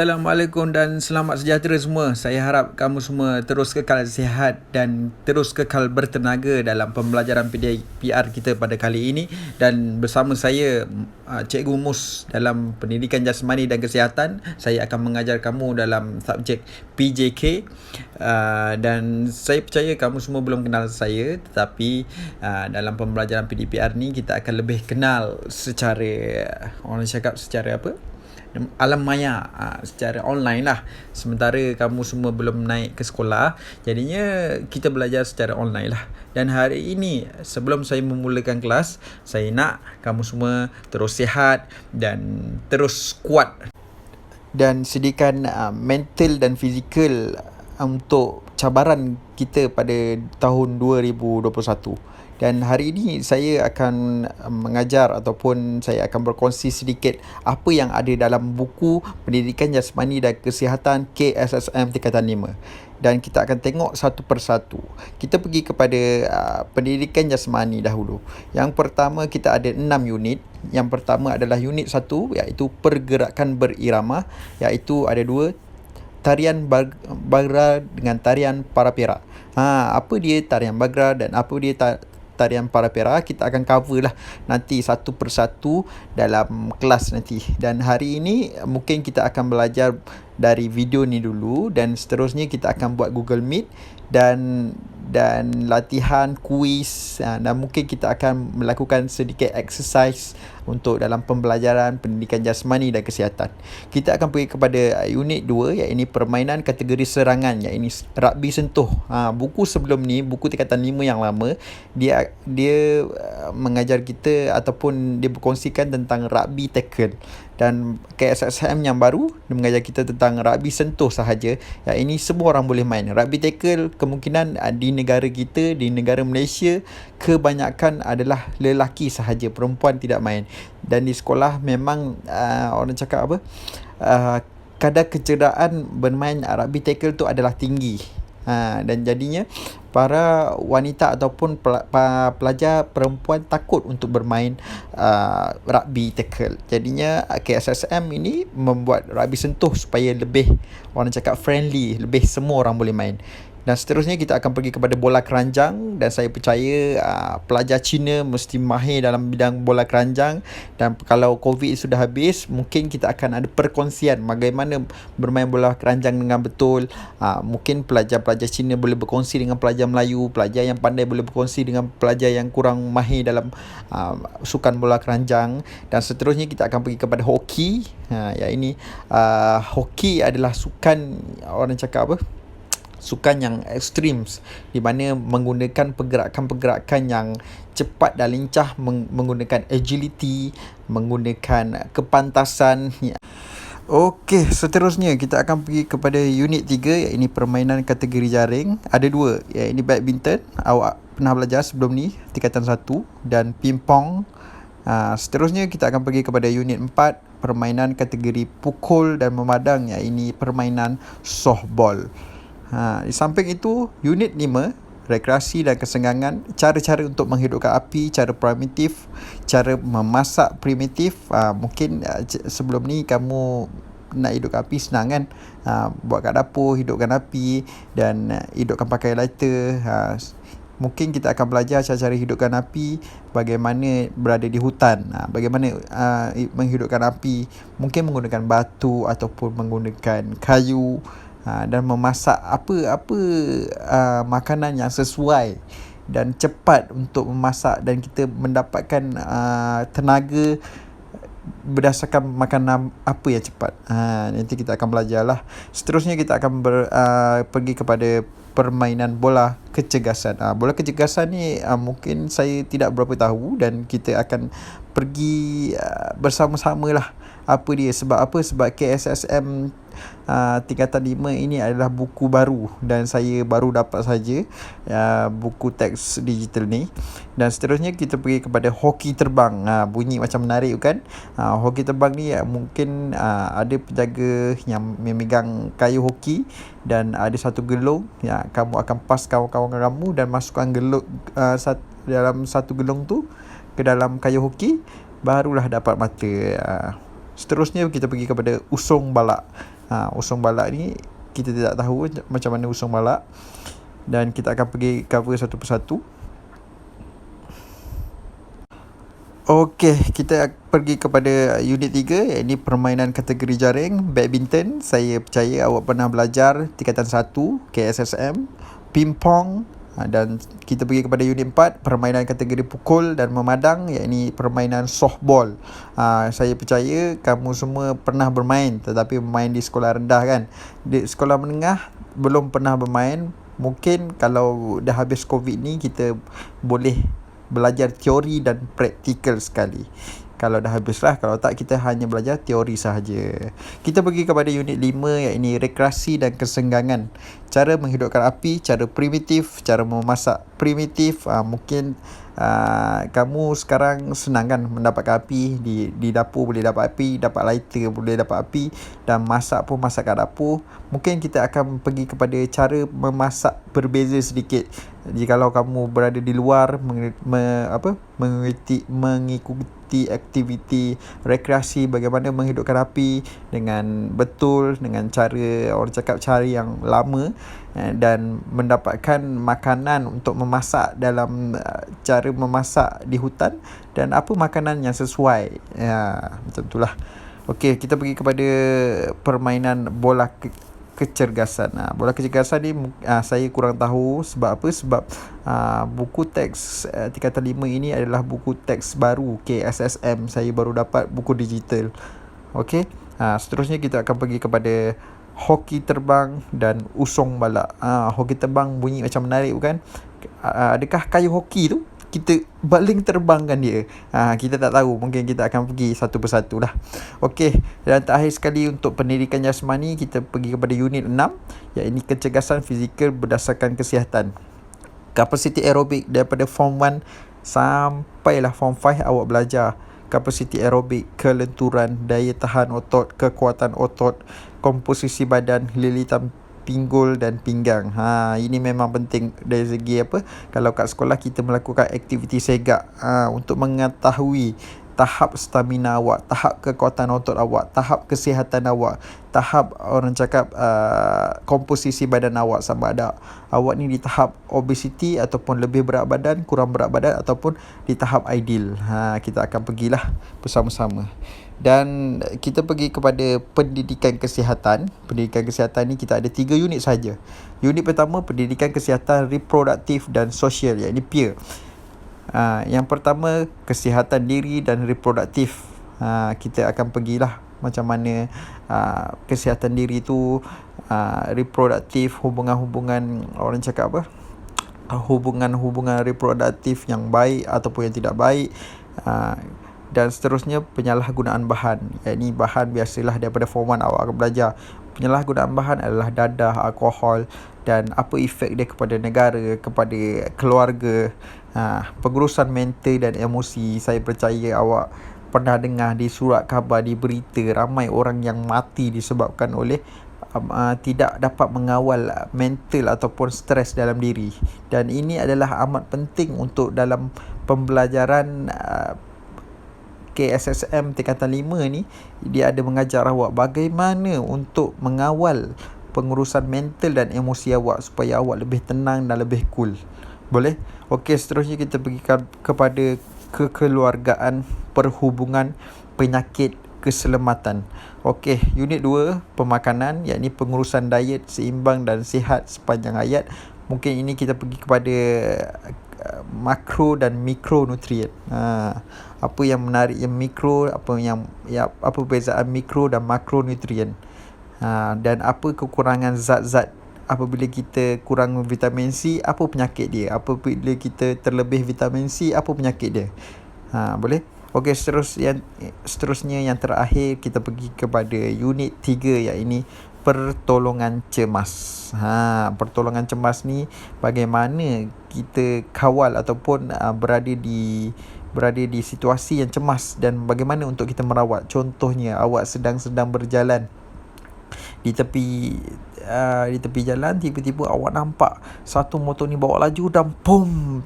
Assalamualaikum dan selamat sejahtera semua. Saya harap kamu semua terus kekal sihat dan terus kekal bertenaga dalam pembelajaran PR kita pada kali ini. Dan bersama saya, Cikgu Mus dalam Pendidikan Jasmani dan Kesihatan. Saya akan mengajar kamu dalam subjek PJK. Dan saya percaya kamu semua belum kenal saya, tetapi dalam pembelajaran PDPR ni kita akan lebih kenal secara, orang cakap secara apa? Alam maya, secara online lah. Sementara kamu semua belum naik ke sekolah, jadinya kita belajar secara online lah. Dan hari ini sebelum saya memulakan kelas, saya nak kamu semua terus sihat dan terus kuat, dan sediakan mental dan fizikal untuk cabaran kita pada tahun 2021. Dan hari ini saya akan mengajar ataupun saya akan berkongsi sedikit apa yang ada dalam buku Pendidikan Jasmani dan Kesihatan KSSM tingkatan 5. Dan kita akan tengok satu persatu. Kita pergi kepada Pendidikan Jasmani dahulu. Yang pertama kita ada 6 unit. Yang pertama adalah unit 1, iaitu pergerakan berirama, iaitu ada 2, tarian bagra dengan tarian para perak. Apa dia tarian bagra dan apa dia tarian para perak, kita akan cover lah nanti satu persatu dalam kelas nanti. Dan hari ini mungkin kita akan belajar dari video ni dulu, dan seterusnya kita akan buat Google Meet dan latihan kuis, dan mungkin kita akan melakukan sedikit exercise untuk dalam pembelajaran pendidikan jasmani dan kesihatan. Kita akan pergi kepada unit 2, iaitu permainan kategori serangan, iaitu rugby sentuh. Buku sebelum ni, buku tingkatan 5 yang lama, dia mengajar kita ataupun dia berkongsikan tentang rugby tackle. Dan KSSM yang baru dia mengajar kita tentang rugby sentuh sahaja. Ini semua orang boleh main. Rugby tackle kemungkinan di negara kita, di negara Malaysia, kebanyakan adalah lelaki sahaja, perempuan tidak main. Dan di sekolah memang orang cakap apa, kadar kecederaan bermain rugby tackle tu adalah tinggi. Dan jadinya para wanita ataupun pelajar perempuan takut untuk bermain rugby tackle. Jadinya KSSM ini membuat rugby sentuh supaya lebih, orang cakap, friendly, lebih semua orang boleh main. Dan seterusnya kita akan pergi kepada bola keranjang, dan saya percaya pelajar Cina mesti mahir dalam bidang bola keranjang. Dan kalau COVID sudah habis, mungkin kita akan ada perkongsian bagaimana bermain bola keranjang dengan betul. Mungkin pelajar-pelajar Cina boleh berkongsi dengan pelajar Melayu, pelajar yang pandai boleh berkongsi dengan pelajar yang kurang mahir dalam sukan bola keranjang. Dan seterusnya kita akan pergi kepada hoki. Hoki adalah sukan, orang cakap apa, sukan yang ekstrim, di mana menggunakan pergerakan-pergerakan yang cepat dan lincah, menggunakan agility, menggunakan kepantasan. Okey, seterusnya kita akan pergi kepada unit 3, iaitu permainan kategori jaring. Ada 2, iaitu badminton, awak pernah belajar sebelum ni, tingkatan 1, dan pingpong. Seterusnya kita akan pergi kepada unit 4, permainan kategori pukul dan memadang, iaitu permainan softball. Di samping itu, unit 5, rekreasi dan kesenggangan, cara-cara untuk menghidupkan api, cara primitif, cara memasak primitif. Mungkin sebelum ni kamu nak hidupkan api senang kan, buat kat dapur, hidupkan api dan hidupkan pakai lighter. Mungkin kita akan belajar cara-cara hidupkan api, bagaimana berada di hutan, bagaimana menghidupkan api, mungkin menggunakan batu ataupun menggunakan kayu, dan memasak apa makanan yang sesuai dan cepat untuk memasak, dan kita mendapatkan tenaga berdasarkan makanan apa yang cepat. Nanti kita akan belajarlah. Seterusnya kita akan pergi kepada permainan bola kecergasan. Bola kecergasan ni mungkin saya tidak berapa tahu, dan kita akan pergi bersama-sama lah. Apa dia? Sebab apa? Sebab KSSM tingkatan 5 ini adalah buku baru, dan saya baru dapat saja buku teks digital ni. Dan seterusnya kita pergi kepada hoki terbang. Bunyi macam menarik kan? Hoki terbang ni mungkin ada penjaga yang memegang kayu hoki, dan ada satu gelung. Kamu akan pas kawan-kawan kamu dan masukkan gelung dalam satu gelung tu ke dalam kayu hoki, barulah dapat mata. Seterusnya kita pergi kepada usung balak. Usung balak ni kita tidak tahu macam mana usung balak, dan kita akan pergi cover satu persatu. Okey, kita pergi kepada unit 3, iaitu permainan kategori jaring, badminton. Saya percaya awak pernah belajar tingkatan 1 KSSM, ping-pong. Dan kita pergi kepada unit 4, permainan kategori pukul dan memadang, iaitu permainan softball. Saya percaya kamu semua pernah bermain, tetapi bermain di sekolah rendah kan. Di sekolah menengah belum pernah bermain. Mungkin kalau dah habis COVID ni, kita boleh belajar teori dan praktikal sekali. Kalau dah habis lah, kalau tak kita hanya belajar teori sahaja. Kita pergi kepada unit 5, iaitu rekreasi dan kesenggangan. Cara menghidupkan api, cara primitif, cara memasak primitif. Mungkin kamu sekarang senang kan mendapatkan api. Di dapur boleh dapat api, dapat lighter boleh dapat api, dan masak pun masak kat dapur. Mungkin kita akan pergi kepada cara memasak berbeza sedikit. Jikalau kamu berada di luar mengikuti aktiviti rekreasi, bagaimana menghidupkan api dengan betul, dengan cara orang cakap cari yang lama, dan mendapatkan makanan untuk memasak dalam cara memasak di hutan, dan apa makanan yang sesuai. Macam itulah. Okey, kita pergi kepada permainan bola kecergasan. Bola kecergasan ni saya kurang tahu sebab apa. Sebab buku teks tingkatan 5 ini adalah buku teks baru KSSM. Saya baru dapat buku digital. Okey. Seterusnya kita akan pergi kepada hoki terbang dan usung balak. Hoki terbang bunyi macam menarik bukan? Adakah kayu hoki tu kita baling terbangkan dia? Kita tak tahu. Mungkin kita akan pergi satu persatu lah. Okey, dan terakhir sekali untuk pendidikan jasmani, kita pergi kepada unit 6, iaitu kecergasan fizikal berdasarkan kesihatan. Kapasiti aerobik daripada form 1 sampailah form 5 awak belajar. Kapasiti aerobik, kelenturan, daya tahan otot, kekuatan otot, komposisi badan, lilitan pinggul dan pinggang. Ini memang penting dari segi apa? Kalau kat sekolah kita melakukan aktiviti segak untuk mengetahui tahap stamina awak, tahap kekuatan otot awak, tahap kesihatan awak, tahap orang cakap komposisi badan awak, sama ada awak ni di tahap obesity ataupun lebih berat badan, kurang berat badan, ataupun di tahap ideal. Kita akan pergilah bersama-sama. Dan kita pergi kepada pendidikan kesihatan. Pendidikan kesihatan ni kita ada 3 unit saja. Unit pertama, pendidikan kesihatan reproduktif dan sosial, iaitu peer. Yang pertama, kesihatan diri dan reproduktif. Kita akan pergilah macam mana kesihatan diri tu, reproduktif, hubungan-hubungan orang cakap apa? Hubungan-hubungan reproduktif yang baik ataupun yang tidak baik. Dan seterusnya, penyalahgunaan bahan. Ini bahan biasalah daripada form 1 awak akan belajar. Penyalahgunaan bahan adalah dadah, alkohol, dan apa efek dia kepada negara, kepada keluarga. Pengurusan mental dan emosi. Saya percaya awak pernah dengar di surat khabar, di berita, ramai orang yang mati disebabkan oleh tidak dapat mengawal mental ataupun stres dalam diri. Dan ini adalah amat penting untuk dalam pembelajaran KSSM tingkatan 5 ni. Dia ada mengajar awak bagaimana untuk mengawal pengurusan mental dan emosi awak supaya awak lebih tenang dan lebih cool. Boleh? Okey, seterusnya kita pergi kepada kekeluargaan, perhubungan, penyakit, keselamatan. Okey, unit 2, pemakanan, iaitu pengurusan diet seimbang dan sihat sepanjang hayat. Mungkin ini kita pergi kepada makro dan mikronutrien. Apa yang menarik yang mikro, apa perbezaan mikro dan makronutrien. Dan apa kekurangan zat-zat apabila kita kurang vitamin C, apa penyakit dia? Apabila kita terlebih vitamin C, apa penyakit dia? Boleh? Okey, seterusnya yang terakhir kita pergi kepada unit 3, iaitu pertolongan cemas. Pertolongan cemas ni bagaimana kita kawal ataupun berada di situasi yang cemas, dan bagaimana untuk kita merawat. Contohnya, awak sedang berjalan di tepi jalan, tiba-tiba awak nampak satu motor ni bawa laju dan boom,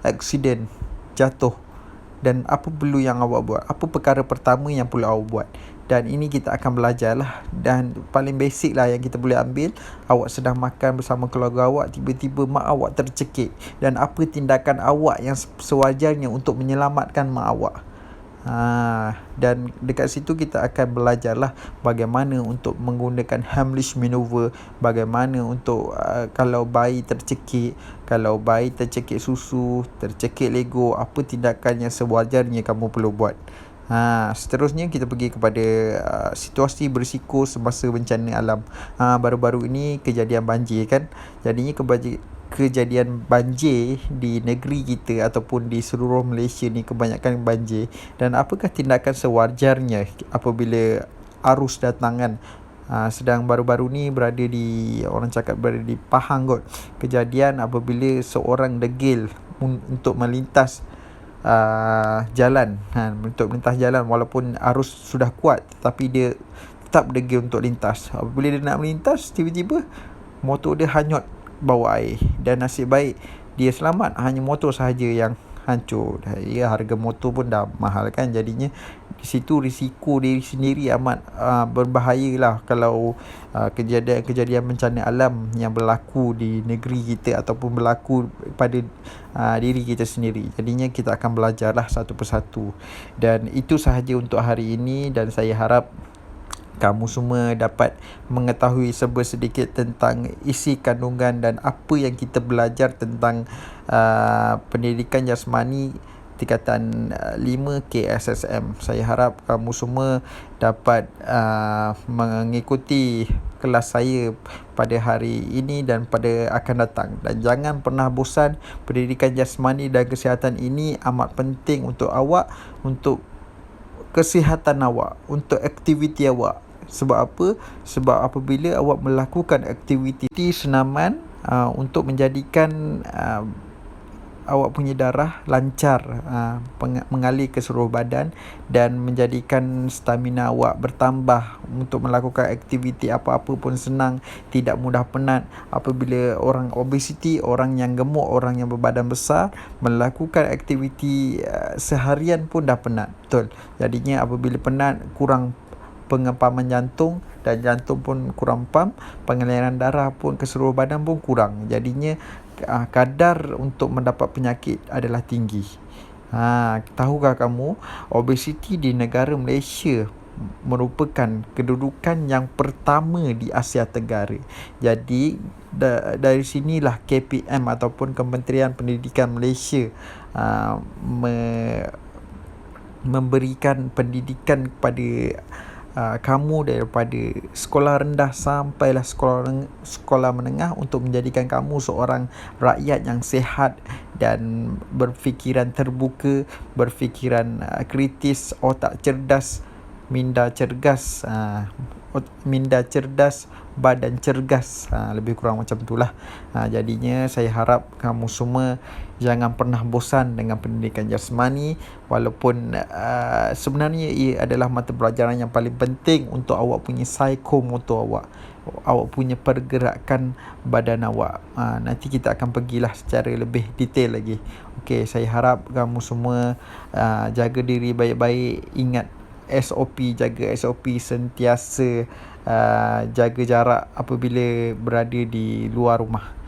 aksiden, jatuh. Dan apa perlu yang awak buat? Apa perkara pertama yang perlu awak buat? Dan ini kita akan belajar lah. Dan paling basic lah yang kita boleh ambil, awak sedang makan bersama keluarga awak, tiba-tiba mak awak tercekik, dan apa tindakan awak yang sewajarnya untuk menyelamatkan mak awak. Dan dekat situ kita akan belajarlah bagaimana untuk menggunakan Heimlich maneuver, bagaimana untuk kalau bayi tercekik, kalau bayi tercekik susu, tercekik Lego, apa tindakan yang sewajarnya kamu perlu buat. Seterusnya kita pergi kepada situasi berisiko semasa bencana alam. Baru-baru ini kejadian banjir kan. Jadinya kejadian banjir di negeri kita ataupun di seluruh Malaysia ni kebanyakan banjir. Dan apakah tindakan sewajarnya apabila arus datang kan? Sedang baru-baru ni berada di Pahang kot. Kejadian apabila seorang degil untuk melintas jalan, untuk melintas jalan walaupun arus sudah kuat, tapi dia tetap degil untuk lintas. Apabila dia nak melintas, tiba-tiba motor dia hanyut bawah air, dan nasib baik dia selamat, hanya motor sahaja yang hancur. Harga motor pun dah mahal kan, jadinya di situ risiko diri sendiri amat berbahayalah kalau kejadian bencana alam yang berlaku di negeri kita ataupun berlaku pada diri kita sendiri. Jadinya kita akan belajarlah satu persatu. Dan itu sahaja untuk hari ini, dan saya harap kamu semua dapat mengetahui sedikit tentang isi kandungan dan apa yang kita belajar tentang pendidikan jasmani tingkatan 5 KSSM. Saya harap kamu semua dapat mengikuti kelas saya pada hari ini dan pada akan datang. Dan jangan pernah bosan, pendidikan jasmani dan kesihatan ini amat penting untuk awak, untuk kesihatan awak, untuk aktiviti awak. Sebab apa? Sebab apabila awak melakukan aktiviti senaman untuk menjadikan awak punya darah lancar mengalir ke seluruh badan dan menjadikan stamina awak bertambah untuk melakukan aktiviti apa-apa pun senang, tidak mudah penat. Apabila orang obesiti, orang yang gemuk, orang yang berbadan besar melakukan aktiviti seharian pun dah penat. Betul. Jadinya apabila penat, kurang pengepaman jantung, dan jantung pun kurang pam, pengaliran darah pun ke seluruh badan pun kurang. Jadinya kadar untuk mendapat penyakit adalah tinggi. Tahukah kamu, obesiti di negara Malaysia merupakan kedudukan yang pertama di Asia Tenggara. Jadi dari sinilah KPM ataupun Kementerian Pendidikan Malaysia memberikan pendidikan kepada kamu daripada sekolah rendah sampailah sekolah menengah untuk menjadikan kamu seorang rakyat yang sihat dan berfikiran terbuka, berfikiran kritis, otak cerdas, minda cergas, badan cergas, lebih kurang macam itulah. Jadinya saya harap kamu semua jangan pernah bosan dengan pendidikan jasmani, walaupun sebenarnya ia adalah mata pelajaran yang paling penting untuk awak punya psikomotor awak punya pergerakan badan awak. Nanti kita akan pergilah secara lebih detail lagi. Okey, saya harap kamu semua jaga diri baik-baik, ingat jaga SOP, sentiasa jaga jarak apabila berada di luar rumah.